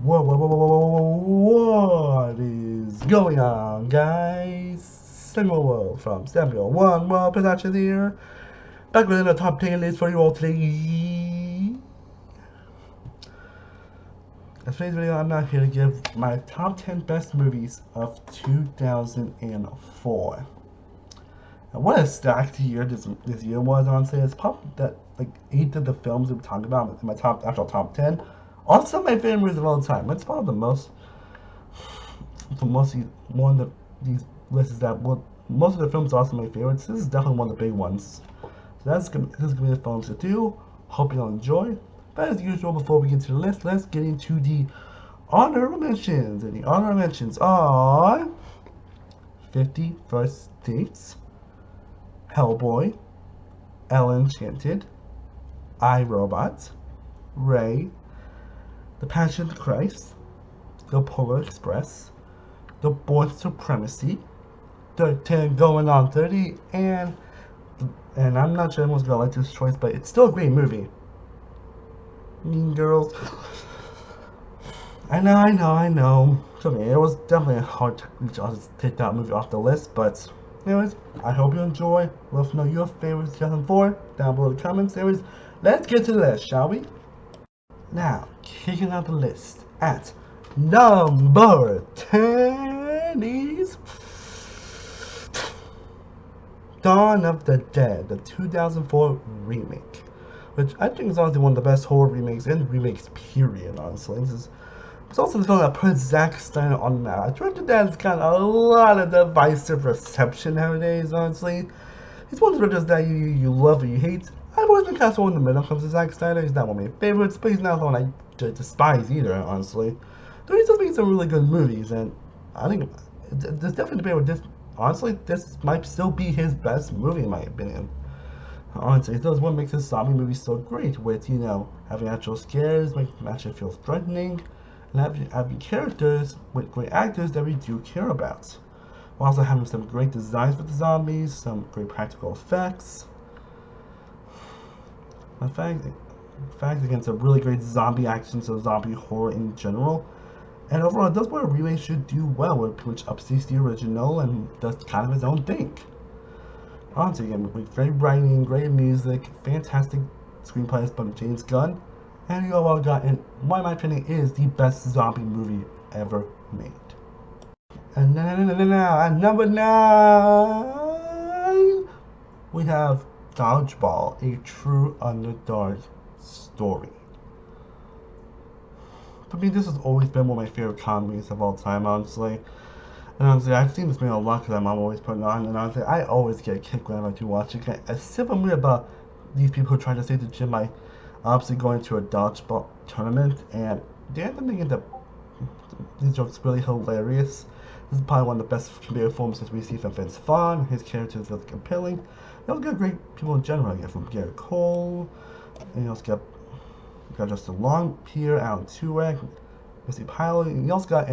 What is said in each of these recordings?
What is going on, guys? Samuel from Samuel One World Productions here, back with a top 10 list for you all today. In today's video, I'm not here to give my top 10 best movies of 2004. And what a stacked year this year was, honestly. It's probably that like 8 of the films we talked about in my actual top 10. Also, my favorite movies of all time. It's probably one of these lists that most of the films are also my favorites. This is definitely one of the big ones. So this is gonna be the films to do. Hope you'll enjoy. But as usual, before we get to the list, let's get into the honorable mentions. And the honorable mentions are 50 First Dates, Hellboy, Ellen Enchanted, I, Robot, Ray, The Passion of Christ, The Polar Express, The Bourne Supremacy, 10 Going on 30, and I'm not sure anyone's gonna like this choice, but it's still a great movie. Mean Girls. I know. So it was definitely hard to take that movie off the list, but anyways, I hope you enjoy. Let us know your favorites 2004 down below in the comments. Anyways, let's get to the list, shall we? Now, kicking out the list at number 10 is Dawn of the Dead, the 2004 remake, which I think is honestly one of the best horror remakes and remakes period, honestly. It's also the film that put Zack Snyder on the map. I directed that has got a lot of divisive reception nowadays, honestly. He's one of the directors that you love or you hate. I've always been kind of in the middle when it comes to Zack Snyder. He's not one of my favorites, but he's not the one I despise either, honestly. Though he's still making some really good movies, and I think there's definitely debate with this. Honestly, this might still be his best movie in my opinion. Honestly, that's what makes his zombie movie so great, with, you know, having actual scares, making them actually feel threatening, and having characters with great actors that we do care about. While also having some great designs for the zombies, some great practical effects. In fact, against a really great zombie action, so zombie horror in general. And overall, that's what a remake should do well, with pretty much updates the original and does kind of his own thing. Honestly, again, with great writing, great music, fantastic screenplays by James Gunn, and you all got, in my opinion, is the best zombie movie ever made. And now, at number 9, we have Dodgeball, a true underdog story. For me, this has always been one of my favorite comedies of all time, honestly. And honestly, I've seen this movie a lot because my mom always put it on, and honestly, I always get a kick whenever I do watch it. A simple movie about these people who try to save the gym by obviously going to a dodgeball tournament, and they end up making these jokes really hilarious. This is probably one of the best comedic performances we see from Vince Vaughn. His character is really compelling. You also got great people in general. You get from Garrett Cole, and you also got Justin Long, Pierre, Alan Tudyk, Missy Pilot, and you also got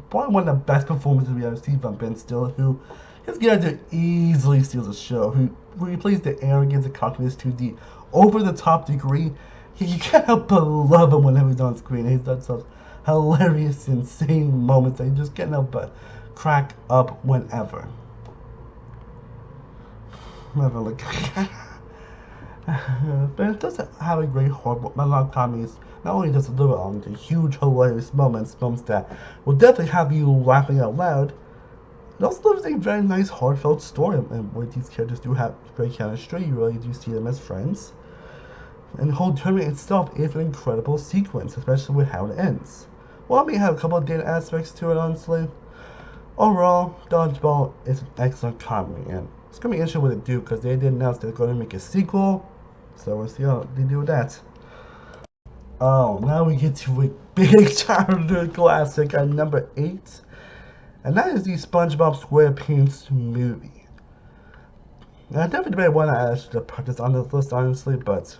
probably one of the best performances we ever seen from Ben Stiller, who his character easily steals the show, who plays the arrogance and cockiness to the over-the-top degree. You can't help but love him whenever he's on screen. He's done such hilarious, insane moments that you just can't help but crack up whenever. Look. But it does have a great heart. But my love comedies not only does it deliver on the huge hilarious moments that will definitely have you laughing out loud, it also delivers a very nice heartfelt story, and where these characters do have great chemistry. You really do see them as friends, and the whole tournament itself is an incredible sequence, especially with how it ends. While it may have a couple of data aspects to it, honestly, overall, Dodgeball is an excellent comedy, and it's going to be interesting what they do, because they did announce they're going to make a sequel, so we'll see how they do with that. Oh, now we get to a big childhood classic at number 8, and that is the SpongeBob SquarePants movie. Now, I definitely debated why I actually put this on this list, honestly, but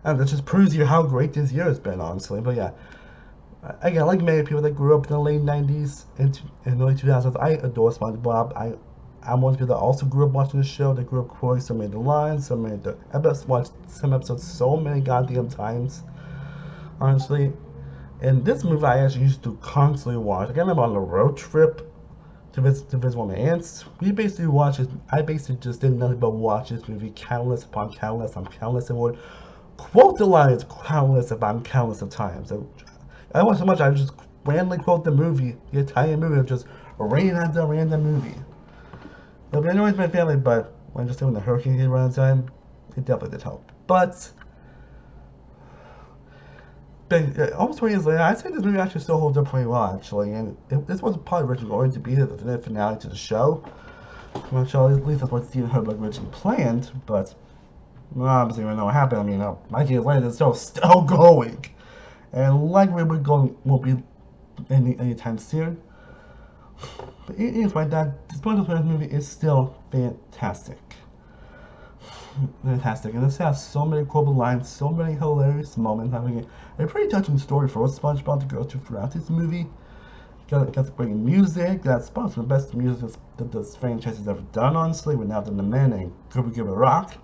that just proves you how great this year has been, honestly. But yeah, again, like many people that grew up in the late 90s and early 2000s, I adore SpongeBob. I'm one of the people that also grew up watching the show. They grew up quoting so many of the lines, so many of the watched some episodes so many goddamn times. Honestly, And this movie I actually used to constantly watch. Like, I remember on a road trip to visit one of my aunts. We basically watched it. I basically just did nothing but watch this movie countless upon countless on countless and would quote the lines countless upon countless of times. And I watched so much I would just randomly quote the movie, the entire movie of just random movie. It'll be annoying to my family, but when just when the hurricane hit around the time, it definitely did help. But almost 20 years later, I'd say this movie actually still holds up pretty well, actually. And this was probably originally going to be the finale to the show. Which at least that's what Steven Spielberg originally planned, but obviously we know what happened. I mean, 90 years later, it's still going. And likely won't be anytime soon. But it's like that. This movie is still fantastic. Fantastic, and this has so many quotable lines, so many hilarious moments, having a pretty touching story for SpongeBob to go through throughout this movie. Got to bring in music, that's probably some of the best music that this franchise has ever done, honestly, with Now the Men and Give It Rock.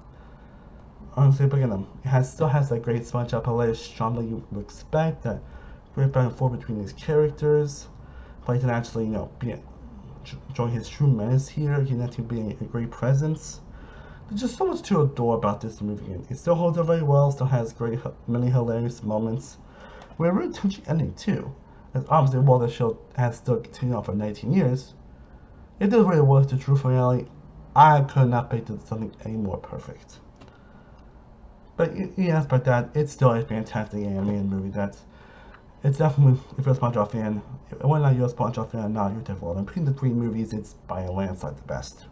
Honestly, but again, still has that great SpongeBob hilarious charm that you would expect, that great back and forth between these characters. But he can actually, showing his true menace here, he can actually be a great presence. There's just so much to adore about this movie, and it still holds up very well, still has many hilarious moments. With a really touching ending, too. As obviously, while the show has still continued on for 19 years, if this really was the true finale, I could not pick something any more perfect. But yes, but that, it's still a fantastic animated movie. It's definitely, if you're a SpongeBob fan, whether or not you're a SpongeBob fan or not, you're definitely well. Between the three movies, it's by a landslide the best.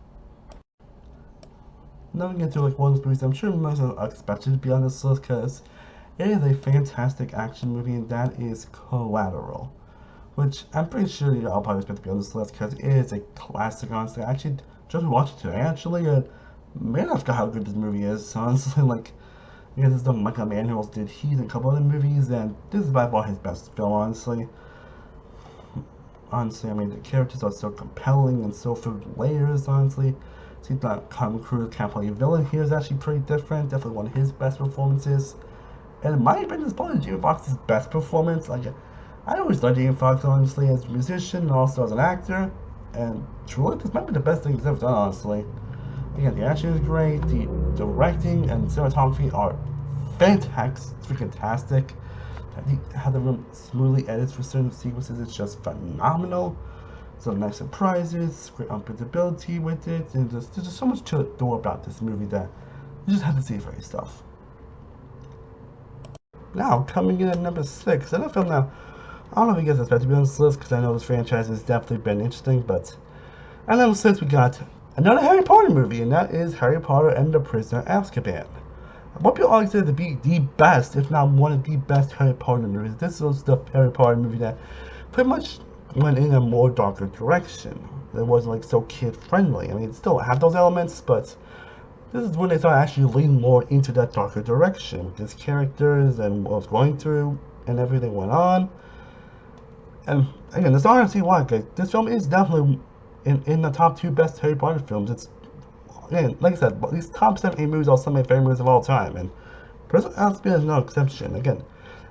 Now we get to one of those movies I'm sure most are expected to be on this list because it is a fantastic action movie, and that is Collateral. Which I'm pretty sure y'all probably expect to be on this list because it is a classic, honestly. I actually just watched it today, actually, and man, I forgot how good this movie is, honestly. This is the Michael Mann who also did Heat and a couple other movies, and this is by far his best film, honestly. Honestly, I mean, the characters are so compelling and so filled with layers, honestly. Seems like Tom Cruise can't play a villain here is actually pretty different. Definitely one of his best performances. And in my opinion, it's probably Jamie Foxx's best performance. I always loved Jamie Foxx, honestly, as a musician and also as an actor. And truly, this might be the best thing he's ever done, honestly. Again, the action is great, the directing and cinematography are fantastic. How the room smoothly edits for certain sequences is just phenomenal. Some nice surprises, great unpredictability with it, and there's just so much to adore about this movie that you just have to see it for yourself. Now, coming in at number 6, another film now, I don't know if you guys expect to be on this list because I know this franchise has definitely been interesting, but at number 6 we got another Harry Potter movie, and that is Harry Potter and the Prisoner of Azkaban. What people always say to be the best, if not one of the best Harry Potter movies. This was the Harry Potter movie that pretty much went in a more darker direction. It wasn't so kid friendly. I mean, it still had those elements, but this is when they started actually leaning more into that darker direction with his characters and what was going through and everything went on. And again, there's not see why. This film is definitely in the top 2 best Harry Potter films. It's again, like I said, these top 7, 8 movies are some of my favorite movies of all time, and Prisoner of Azkaban is no exception. Again,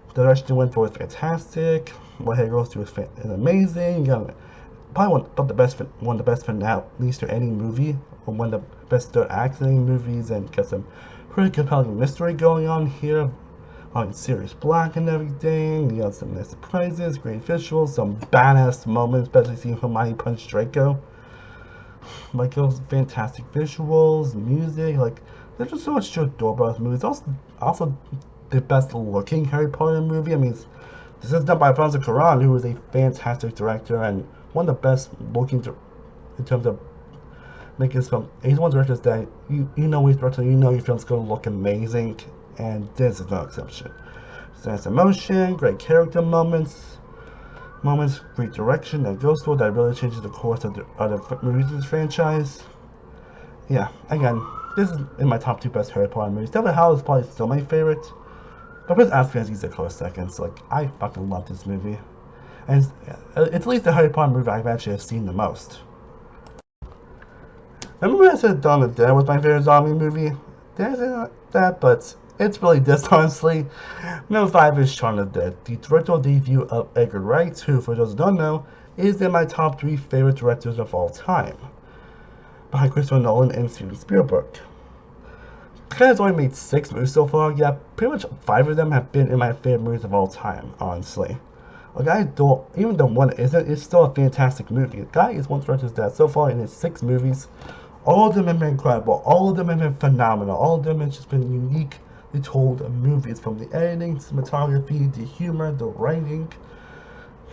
the direction they went for is fantastic. What Harry goes through is amazing. Probably one of the best finales to any movie, or one of the best third acts in any movies, and got some pretty compelling mystery going on here. Sirius Black and everything. You got some nice surprises, great visuals, some badass moments, especially seeing Hermione punch Draco. Those fantastic visuals, music, there's just so much to adore about this movie. It's also the best looking Harry Potter movie. I mean, this is done by Alfonso Cuarón, who is a fantastic director and one of the best looking in terms of making this film. He's one of the directors that you know he's director, you know your film's going to look amazing, and this is no exception. Nice emotion, great character moments, great direction that goes through that really changes the course of the movies of this franchise. Yeah, again, this is in my top 2 best Harry Potter movies. Deathly Hallows is probably still my favorite, but Prisoner of Azkaban is a close second. So I fucking love this movie, and it's at least the Harry Potter movie I've actually seen the most. Remember I said Dawn of the Dead was my favorite zombie movie? There's that, but It's really this, honestly. Number 5 is Shaun of the Dead, the directorial debut of Edgar Wright, who, for those who don't know, is in my top 3 favorite directors of all time, behind Christopher Nolan and Steven Spielberg. The guy has only made 6 movies so far, yet pretty much 5 of them have been in my favorite movies of all time, honestly. A guy, though, even though one isn't, it's still a fantastic movie. The guy is one of the directors that so far in his 6 movies, all of them have been incredible, all of them have been phenomenal, all of them have just been uniquely told movies, from the editing, cinematography, the humor, the writing.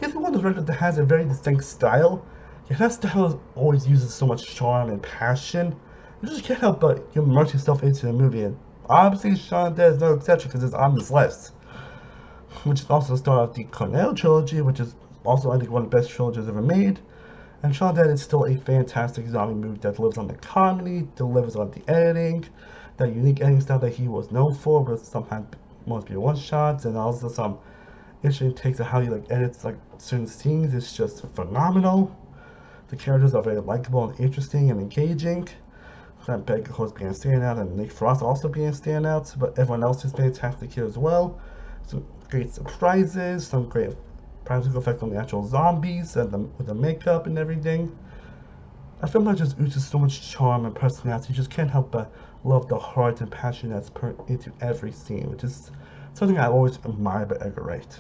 He's one of the directors that has a very distinct style, yet that style always uses so much charm and passion. You just can't help but immerse yourself into the movie, and obviously Shaun of the Dead is no exception because it's on this list, which is also the start of the Collateral trilogy, which is also, I think, one of the best trilogies ever made. And Shaun of the Dead is still a fantastic zombie movie that delivers on the comedy, delivers on the editing, that unique editing style that he was known for, with sometimes most be one shots, and also some interesting takes on how he edits certain scenes. It's just phenomenal. The characters are very likable and interesting and engaging. That Beck, of course, being a standout, and Nick Frost also being a standout, but everyone else is fantastic here as well. Some great surprises, some great practical effects on the actual zombies, and with the makeup and everything. A film that just oozes so much charm and personality. You just can't help but love the heart and passion that's put into every scene, which is something I always admire about Edgar Wright.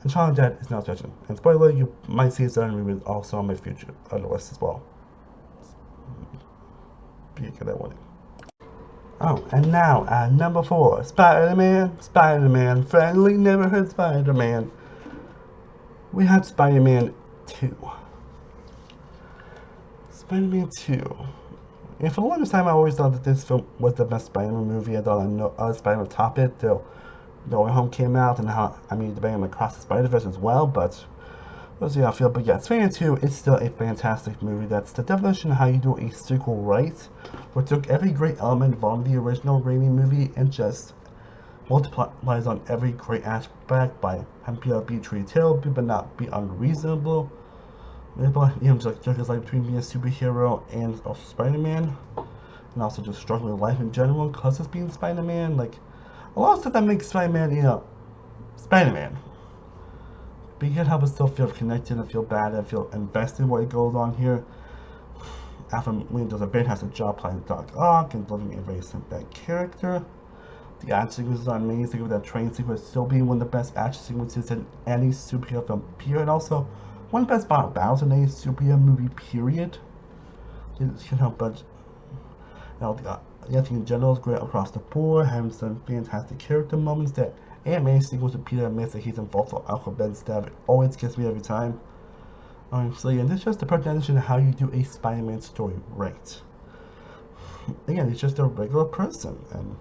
And Shaun of the Dead is no exception. And spoiler, you might see certain movies also on my future other list as well. Get that one. Oh, and now at number 4, SpiderMan. SpiderMan, friendly neighborhood Spider-Man. We have Spider-Man 2. Spider-Man 2. And for the longest time, I always thought that this film was the best Spider-Man movie. I thought no other Spider-Man would top it till No Way Home came out, and how debating Across the Spider-Verse as well, but we'll see how I feel. But yeah, Spider-Man 2 is still a fantastic movie. That's the definition of how you do a sequel right, where it took every great element from the original Raimi movie and just multiplies on every great aspect by having people be treated terribly but not be unreasonable. Just between being a superhero and Spider-Man, and also just struggling with life in general because it's being Spider-Man. A lot of stuff that makes Spider-Man, Spider-Man. But you can't help but still feel connected and feel bad and feel invested in what goes on here. Alfred does a fantastic job playing Doc Ock and delivering a very sympathetic character. The action sequences are amazing, with that train sequence still being one of the best action sequences in any superhero film period. Also, one of the best battles in a superhero movie period. You can't help but, the acting in general is great across the board, having some fantastic character moments. That Ant-Man sequence with Peter admits that he's involved with Uncle Ben's death. It always gets me every time, honestly. And it's just the presentation of how you do a Spider-Man story right. Again, he's just a regular person, and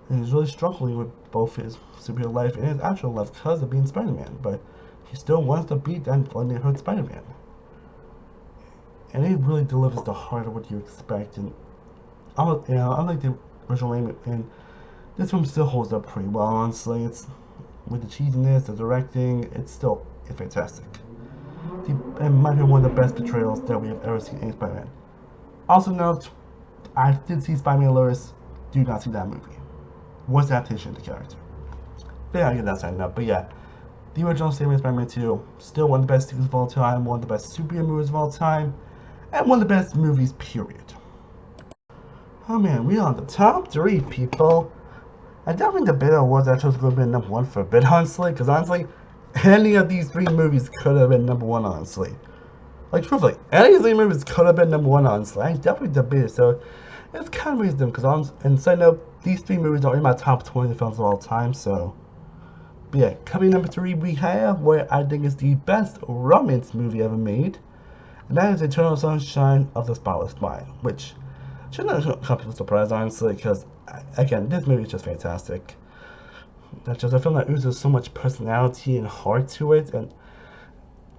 he's really struggling with both his superhero life and his actual life because of being Spider-Man. But he still wants to beat that unfriendly hurt Spider-Man. And he really delivers the heart of what you expect. And unlike the original Raimi, and this film still holds up pretty well, honestly. It's with the cheesiness, the directing, it's still fantastic. It might be one of the best portrayals that we have ever seen in Spider-Man. Also note, I did see Spider-Man Alerts, do not see that movie. Worst adaptation of the character. But yeah, I get that side up. But yeah, the original Spider-Man 2, still one of the best sequels of all time, one of the best superhero movies of all time, and one of the best movies, period. Oh man, we are on the top 3, people. I definitely debated awards I chose going to be number 1 for a bit, honestly, because honestly, any of these 3 movies could have been number 1, honestly. Truthfully, any of these 3 movies could have been number 1, honestly. I definitely debated, so it's kind of reasonable, because and side note, these 3 movies are in my top 20 films of all time, so. But yeah, coming number 3, we have what I think is the best romance movie ever made, and that is Eternal Sunshine of the Spotless Mind, which should not come to a surprise, honestly, because, again, this movie is just fantastic. That's just a film that oozes so much personality and heart to it, and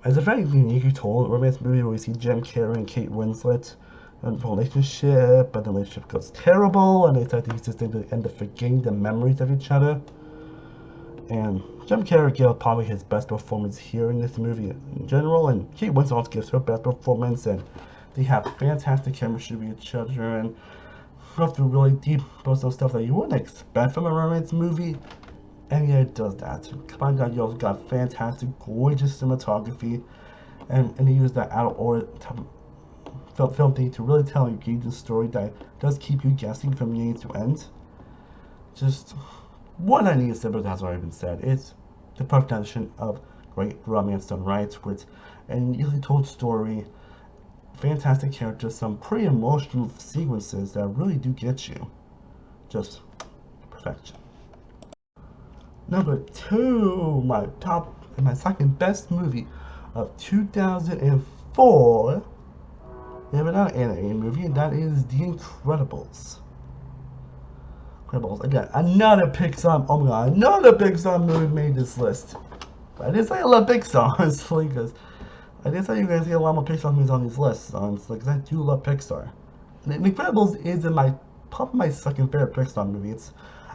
it's a very uniquely told romance movie where we see Jim Carrey and Kate Winslet in a relationship, but the relationship goes terrible, and they start to use this thing to end up forgetting the memories of each other. And Jim Carrey gave probably his best performance here in this movie in general, and Kate Winslet also gives her best performance, and they have fantastic chemistry with each other, and go through really deep personal stuff that you wouldn't expect from a romance movie. And yeah, it does that. Come on, you also got fantastic, gorgeous cinematography, and they use that out of order type of film thing to really tell and engage the story that does keep you guessing from beginning to end. Just what I need to say, but has already been said. It's the perfect definition of great romance done right, with an easily told story, fantastic characters, some pretty emotional sequences that really do get you. Just perfection. Number 2, my second best movie of 2004. We have another anime movie, and that is The Incredibles. Again, another Pixar. Oh my god, another Pixar movie made this list. But I didn't say I love Pixar, honestly, because I didn't say you guys get a lot more Pixar movies on these lists, honestly, because I do love Pixar. And The Incredibles is probably my second favorite Pixar movie. It's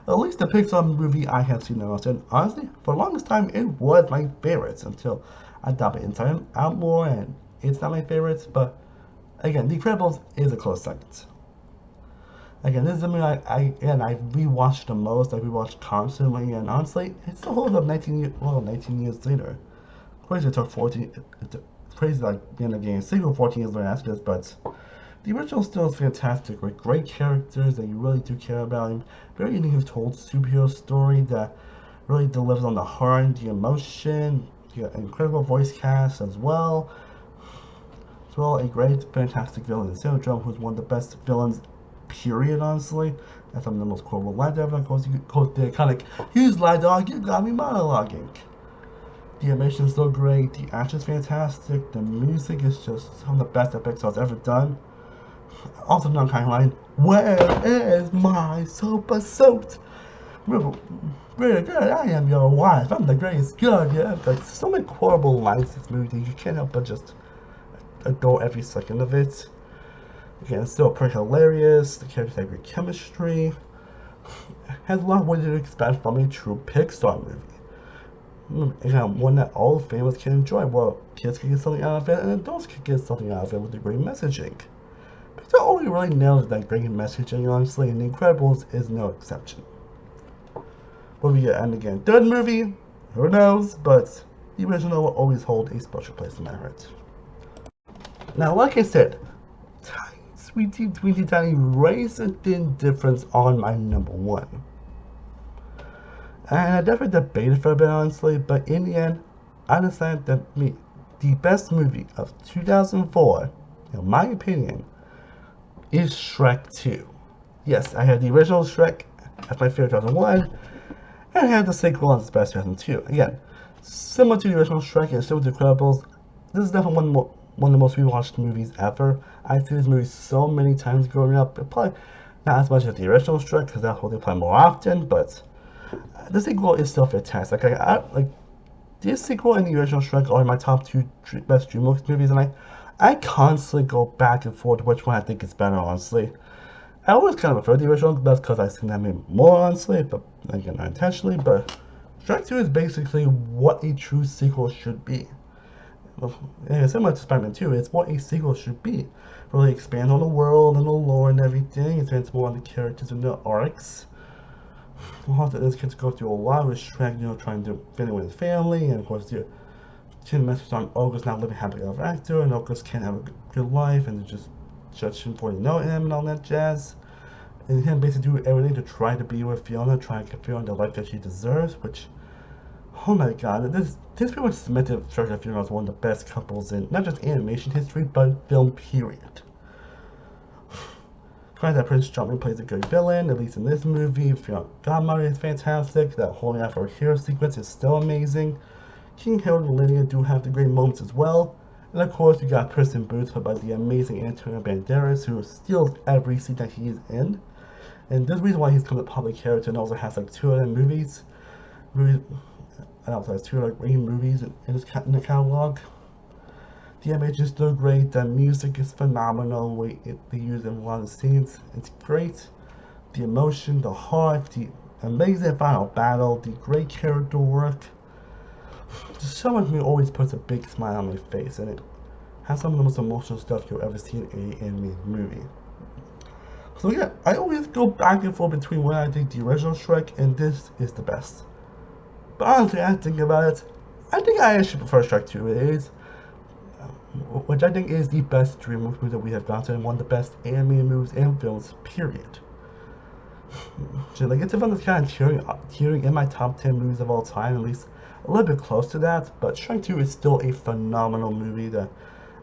at least the Pixar movie I have seen the most. And honestly, for the longest time, it was my favorite until I got it inside out more, and it's not my favorite. But again, The Incredibles is a close second. Again, this is something I rewatched the most. I rewatched constantly, and honestly, it still holds up 19 years later. Crazy it took 14. Crazy like the end of the game. Sequel 14 years later after this, but the original still is fantastic with great characters that you really do care about. And very unique told superhero story that really delivers on the heart and the emotion. You got an incredible voice cast as well. As well, a great, fantastic villain, Syndrome, who's one of the best villains. Period, honestly. That's some of the most quotable lines ever. Of course, you quote the iconic, "Use lie dog, you got me monologuing." The animation is so great, the action is fantastic, the music is just some of the best that Pixar's ever done. Also, another kind of line, "Where is my super suit? Really good, I am your wife, I'm the greatest good." Yeah, like so many quotable lines in this movie that you can't help but just adore every second of it. Again, it's still pretty hilarious. The characters have great chemistry. Has a lot of what you expect from a true Pixar movie. Again, one that all families can enjoy. Well, kids can get something out of it, and adults can get something out of it with the great messaging. Pixar only really nails that great messaging, honestly, and The Incredibles is no exception. But we get, and again, third movie, who knows, but the original will always hold a special place in my heart. Now, like I said, sweetie tiny razor thin difference on my number 1. And I definitely debated for a bit, honestly, but in the end, I decided that the best movie of 2004, in my opinion, is Shrek 2. Yes, I had the original Shrek as my favorite 2001, and I had the sequel as the best 2002. Again, similar to the original Shrek and similar to Incredibles, this is definitely one of the most rewatched movies ever. I've seen this movie so many times growing up. Probably not as much as the original Shrek, because that's what they play more often, but the sequel is still fantastic. Like this sequel and the original Shrek are my top 2 best DreamWorks movies, and I constantly go back and forth which one I think is better, honestly. I always kind of prefer the original, that's because I've seen that movie more, honestly, but again, not intentionally, but Shrek 2 is basically what a true sequel should be. And similar to SpiderMan 2, it's what a sequel should be. Really expand on the world and the lore and everything, expands more on the characters and the arcs. Also, those kids go through a lot with Shrek, trying to fit in with his family, and of course, the message on August not living happily ever after, and August can't have a good life, and just judge him before you know him and all that jazz. And him basically do everything to try to be with Fiona, try to give Fiona the life that she deserves, which, oh my god, this pretty much cemented Shrek and Fiona as one of the best couples in not just animation history, but film period. Granted that Prince Charming plays a good villain, at least in this movie. Fiona Godmother is fantastic, that holding out for a hero sequence is still amazing. King Harold and Lydia do have the great moments as well. And of course, you got Puss in Boots, played by the amazing Antonio Banderas, who steals every scene that he is in. And there's a reason why he's become a public character and also has like 2 other movies. And also has 2 other great movies in the catalog. The animation is still great, the music is phenomenal, they use in a lot of scenes, it's great. The emotion, the heart, the amazing final battle, the great character work. Just so much me always puts a big smile on my face, and it has some of the most emotional stuff you'll ever see in an animated movie. So yeah, I always go back and forth between when I think the original Shrek and this is the best. But honestly, I think about it, I think I actually prefer Shrek 2. It is, which I think is the best DreamWorks movie that we have gotten, one of the best animated movies and films, period. So like it's one that's kind of tearing in my top 10 movies of all time, at least a little bit close to that. But Shrek 2 is still a phenomenal movie that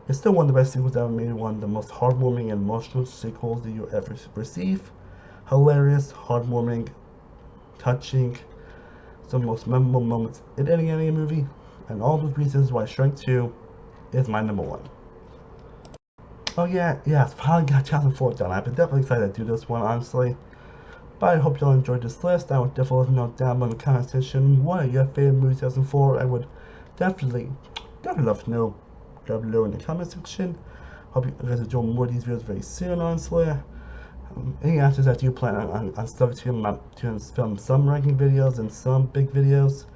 is still one of the best sequels ever made, one of the most heartwarming and emotional sequels that you ever receive. Hilarious, heartwarming, touching, some of the most memorable moments in any movie, and all those reasons why Shrek 2 is my number one. Oh yeah, it's finally got Chapter 4 done. I've been definitely excited to do this one, honestly. But I hope y'all enjoyed this list. I would definitely let me know down below in the comment section what are your favorite movies 2004. I would definitely love to know down below in the comment section. Hope you guys are doing more of these videos very soon, honestly. Any answers I do plan on stuck to film some ranking videos and some big videos.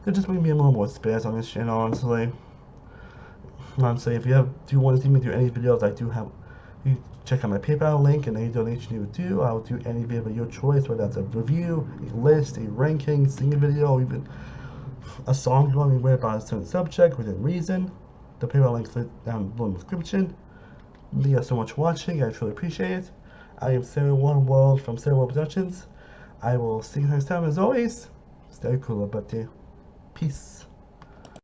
They're just making me a little more space on this channel, honestly. Honestly, if you do want to see me do any videos, I do have. You check out my PayPal link, and any donation you would do, I'll do any video of your choice, whether that's a review, a list, a ranking, singing video, or even a song you want me to wear about a certain subject within reason. The PayPal link is down below in the description. Thank you guys so much for watching. I truly appreciate it. I am Sarah One World from Sarah World Productions. I will see you next time. As always, stay cool, buddy. Peace.